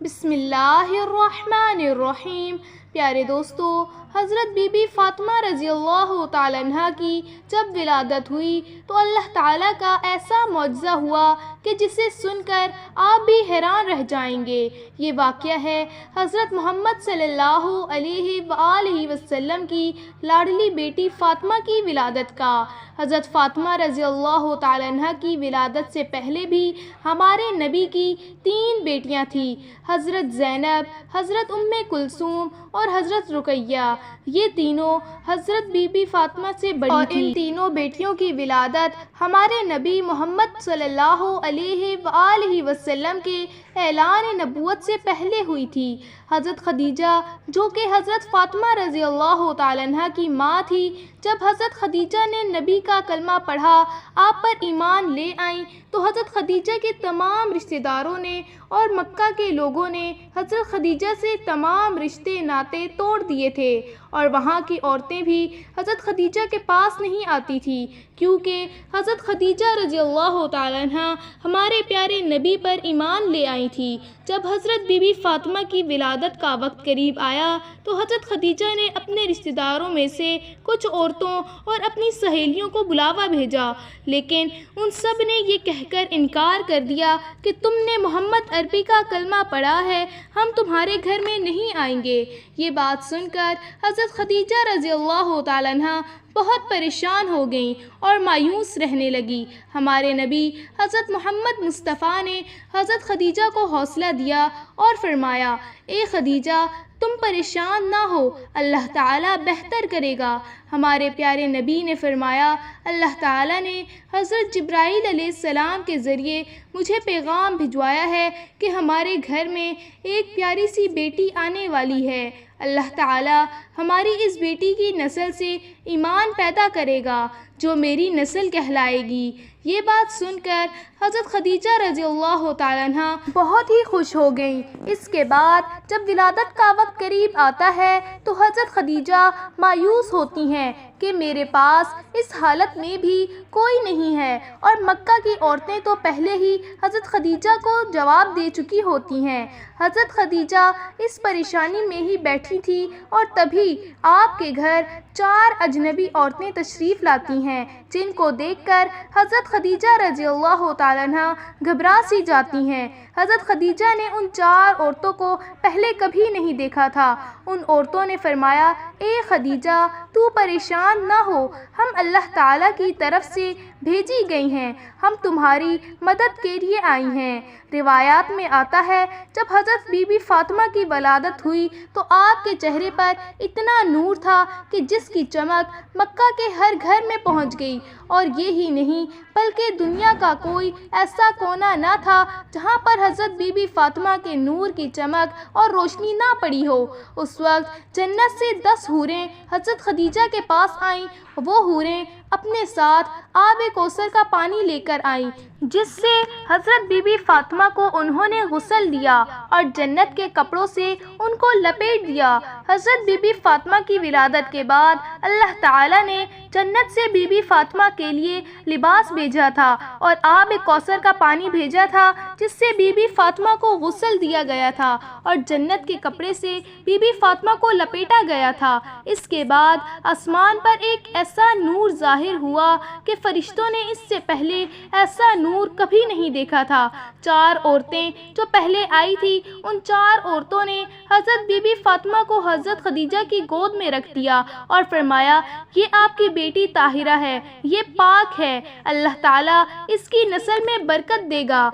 بسم اللہ الرحمن الرحیم۔ پیارے دوستو، حضرت بی بی فاطمہ رضی اللہ تعالیٰ عنہ کی جب ولادت ہوئی تو اللہ تعالیٰ کا ایسا معجزہ ہوا کہ جسے سن کر آپ بھی حیران رہ جائیں گے۔ یہ واقعہ ہے حضرت محمد صلی اللہ علیہ وآلہ وسلم کی لاڈلی بیٹی فاطمہ کی ولادت کا۔ حضرت فاطمہ رضی اللہ تعالیٰ عنہ کی ولادت سے پہلے بھی ہمارے نبی کی 3 بیٹیاں تھیں، حضرت زینب، حضرت ام کلثوم اور حضرت رقیہ۔ یہ تینوں حضرت بی بی فاطمہ سے بڑی اور ان تینوں بیٹیوں کی ولادت ہمارے نبی محمد صلی اللہ علیہ وآلہ وسلم کے اعلان نبوت سے پہلے ہوئی تھی۔ حضرت خدیجہ جو کہ حضرت فاطمہ رضی اللہ تعالیٰ عنہ کی ماں تھی، جب حضرت خدیجہ نے نبی کا کلمہ پڑھا، آپ پر ایمان لے آئیں، تو حضرت خدیجہ کے تمام رشتہ داروں نے اور مکہ کے لوگوں نے حضرت خدیجہ سے تمام رشتے ناطے توڑ دیے تھے، اور وہاں کی عورتیں بھی حضرت خدیجہ کے پاس نہیں آتی تھیں، کیونکہ حضرت خدیجہ رضی اللہ تعالیٰ عنہ ہمارے پیارے نبی پر ایمان لے آئی تھی۔ جب حضرت بی بی فاطمہ کی ولادت کا وقت قریب آیا تو حضرت خدیجہ نے اپنے رشتہ داروں میں سے کچھ عورتوں اور اپنی سہیلیوں کو بلاوا بھیجا، لیکن ان سب نے یہ کہہ کر انکار کر دیا کہ تم نے محمد عربی کا کلمہ پڑھا ہے، ہم تمہارے گھر میں نہیں آئیں گے۔ یہ بات سن کر حضرت خدیجہ رضی اللہ تعالیٰ عنہ بہت پریشان ہو گئیں اور مایوس رہنے لگی۔ ہمارے نبی حضرت محمد مصطفیٰ نے حضرت خدیجہ کو حوصلہ دیا اور فرمایا، اے خدیجہ، تم پریشان نہ ہو، اللہ تعالیٰ بہتر کرے گا۔ ہمارے پیارے نبی نے فرمایا، اللہ تعالیٰ نے حضرت جبرائیل علیہ السلام کے ذریعے مجھے پیغام بھجوایا ہے کہ ہمارے گھر میں ایک پیاری سی بیٹی آنے والی ہے۔ اللہ تعالیٰ ہماری اس بیٹی کی نسل سے ایمان پیدا کرے گا جو میری نسل کہلائے گی۔ یہ بات سن کر حضرت خدیجہ رضی اللہ تعالیٰ عنہ بہت ہی خوش ہو گئیں۔ اس کے بعد جب ولادت کا وقت قریب آتا ہے تو حضرت خدیجہ مایوس ہوتی ہیں کہ میرے پاس اس حالت میں بھی کوئی نہیں ہے، اور مکہ کی عورتیں تو پہلے ہی حضرت خدیجہ کو جواب دے چکی ہوتی ہیں۔ حضرت خدیجہ اس پریشانی میں ہی بیٹھی تھی اور تبھی آپ کے گھر 4 اجنبی عورتیں تشریف لاتی ہیں، جن کو دیکھ کر حضرت خدیجہ رضی اللہ تعالیٰ عنہ گھبرا سی جاتی ہیں۔ حضرت خدیجہ نے ان 4 عورتوں کو پہلے کبھی نہیں دیکھا تھا۔ ان عورتوں نے فرمایا، اے خدیجہ، تو پریشان نہ ہو، ہم اللہ تعالیٰ کی طرف سے بھیجی گئی ہیں، ہم تمہاری مدد کے لیے آئی ہیں۔ روایات میں آتا ہے، جب حضرت بی بی فاطمہ کی ولادت ہوئی تو آپ کے چہرے پر اتنا نور تھا کہ جس کی چمک مکہ کے ہر گھر میں پہنچ گئی، اور یہی نہیں بلکہ دنیا کا کوئی ایسا کونا نہ تھا جہاں پر حضرت بی بی فاطمہ کے نور کی چمک اور روشنی نہ پڑی ہو۔ اس وقت جنت سے 10 حوریں حضرت خدیجہ کے پاس آئیں۔ وہ حوریں اپنے ساتھ آب کوثر کا پانی لے کر آئیں، جس سے حضرت بی بی فاطمہ کو انہوں نے غسل دیا اور جنت کے کپڑوں سے ان کو لپیٹ دیا۔ حضرت بی بی فاطمہ کی ولادت کے بعد اللہ تعالیٰ نے جنت سے بی بی فاطمہ کے لیے لباس بھیجا تھا اور آب کوثر کا پانی بھیجا تھا، جس سے بی بی فاطمہ کو غسل دیا گیا تھا اور جنت کے کپڑے سے بی بی فاطمہ کو لپیٹا گیا تھا۔ اس کے بعد آسمان پر ایک ایسا نور ظاہر ہوا کہ فرشتوں نے اس سے پہلے ایسا نور کبھی نہیں دیکھا تھا۔ 4 عورتیں جو پہلے آئی تھی، ان 4 عورتوں نے حضرت بی بی فاطمہ کو حضرت خدیجہ کی گود میں رکھ دیا اور فرمایا، یہ آپ کی بیٹی طاہرہ ہے، یہ پاک ہے، اللہ تعالیٰ اس کی نسل میں برکت دے گا۔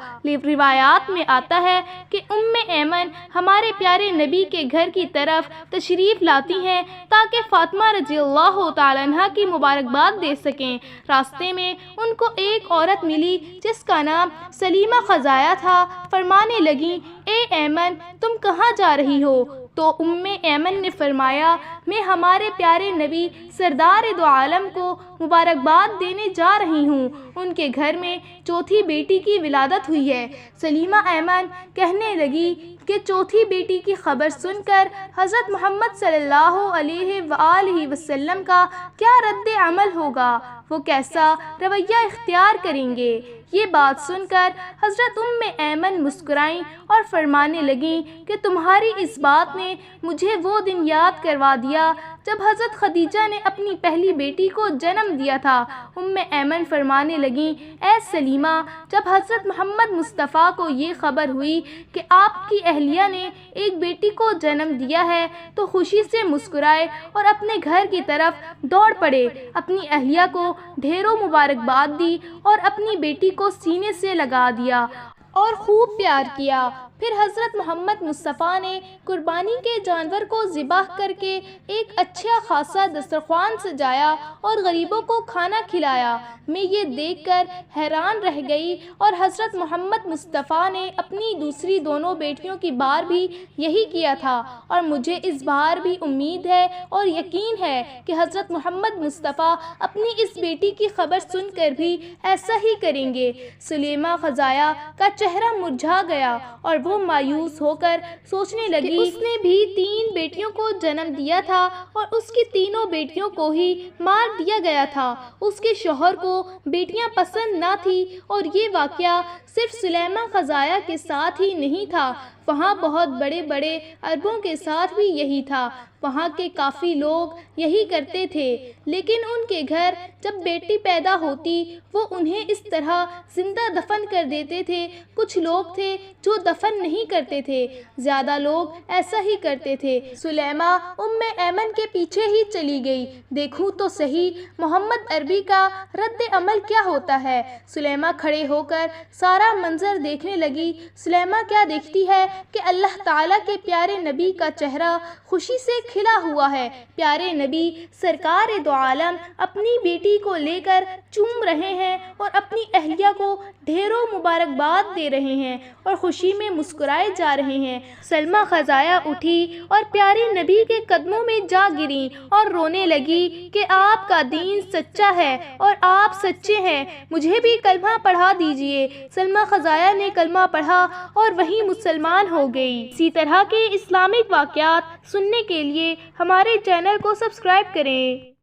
روایات میں آتا ہے کہ ام ایمن ہمارے پیارے نبی کے گھر کی طرف تشریف لاتی ہیں تاکہ فاطمہ رضی اللہ تعالیٰ عنہ کی مبارکباد دے سکیں۔ راستے میں ان کو ایک عورت ملی جس کا نام سلیمہ خزایا تھا۔ فرمانے لگیں، اے ایمن، تم کہاں جا رہی ہو؟ تو ام ایمن نے فرمایا، میں ہمارے پیارے نبی سردار دو عالم کو مبارکباد دینے جا رہی ہوں، ان کے گھر میں 4تھی بیٹی کی ولادت ہوئی ہے۔ سلیمہ ایمن کہنے لگی کہ 4تھی بیٹی کی خبر سن کر حضرت محمد صلی اللہ علیہ وآلہ وسلم کا کیا رد عمل ہوگا، وہ کیسا رویہ اختیار کریں گے۔ یہ بات سن کر حضرت ایمن مسکرائیں اور فرمانے لگیں کہ تمہاری اس بات نے مجھے وہ دن یاد کروا دیا جب حضرت خدیجہ نے اپنی پہلی بیٹی کو جنم دیا تھا۔ ایمن فرمانے لگیں، اے سلیمہ، جب حضرت محمد مصطفیٰ کو یہ خبر ہوئی کہ آپ کی اہلیہ نے ایک بیٹی کو جنم دیا ہے تو خوشی سے مسکرائے اور اپنے گھر کی طرف دوڑ پڑے، اپنی اہلیہ کو ڈھیروں مبارکباد دی اور اپنی بیٹی کو سینے سے لگا دیا اور خوب پیار کیا۔ پھر حضرت محمد مصطفیٰ نے قربانی کے جانور کو ذبح کر کے ایک اچھا خاصا دسترخوان سجایا اور غریبوں کو کھانا کھلایا۔ میں یہ دیکھ کر حیران رہ گئی اور حضرت محمد مصطفیٰ نے اپنی دوسری دونوں بیٹیوں کی بار بھی یہی کیا تھا، اور مجھے اس بار بھی امید ہے اور یقین ہے کہ حضرت محمد مصطفیٰ اپنی اس بیٹی کی خبر سن کر بھی ایسا ہی کریں گے۔ سلیمہ خزایا کا چہرہ مرجھا گیا اور وہ مایوس ہو کر سوچنے لگی کہ اس نے بھی 3 بیٹیوں کو جنم دیا تھا اور اس کی تینوں بیٹیوں کو ہی مار دیا گیا تھا۔ اس کے شوہر کو بیٹیاں پسند نہ تھی، اور یہ واقعہ صرف سلیمہ خزایا کے ساتھ ہی نہیں تھا، وہاں بہت بڑے بڑے عربوں کے ساتھ بھی یہی تھا۔ وہاں کے کافی لوگ یہی کرتے تھے، لیکن ان کے گھر جب بیٹی پیدا ہوتی وہ انہیں اس طرح زندہ دفن کر دیتے تھے۔ کچھ لوگ تھے جو دفن نہیں کرتے تھے، زیادہ لوگ ایسا ہی کرتے تھے۔ سلیمہ ایمن کے پیچھے ہی چلی گئی، دیکھوں تو صحیح محمد عربی کا رد عمل کیا ہوتا ہے۔ سلیمہ کھڑے ہو کر سارا منظر دیکھنے لگی۔ سلیمہ کیا دیکھتی ہے کہ اللہ تعالیٰ کے پیارے نبی کا چہرہ خوشی سے کھلا ہوا ہے۔ پیارے نبی سرکار دو عالم اپنی بیٹی کو لے کر چوم رہے ہیں اور اپنی اہلیہ کو ڈھیروں مبارکباد دے رہے ہیں اور خوشی میں مسکرائے جا رہے ہیں۔ سلمہ خزایا اٹھی اور پیارے نبی کے قدموں میں جا گریں اور رونے لگی کہ آپ کا دین سچا ہے اور آپ سچے ہیں، مجھے بھی کلمہ پڑھا دیجئے۔ سلمہ خزایا نے کلمہ پڑھا اور وہیں مسلمان ہو گئی۔ اسی طرح کے اسلامک واقعات سننے کے لیے ہمارے چینل کو سبسکرائب کریں۔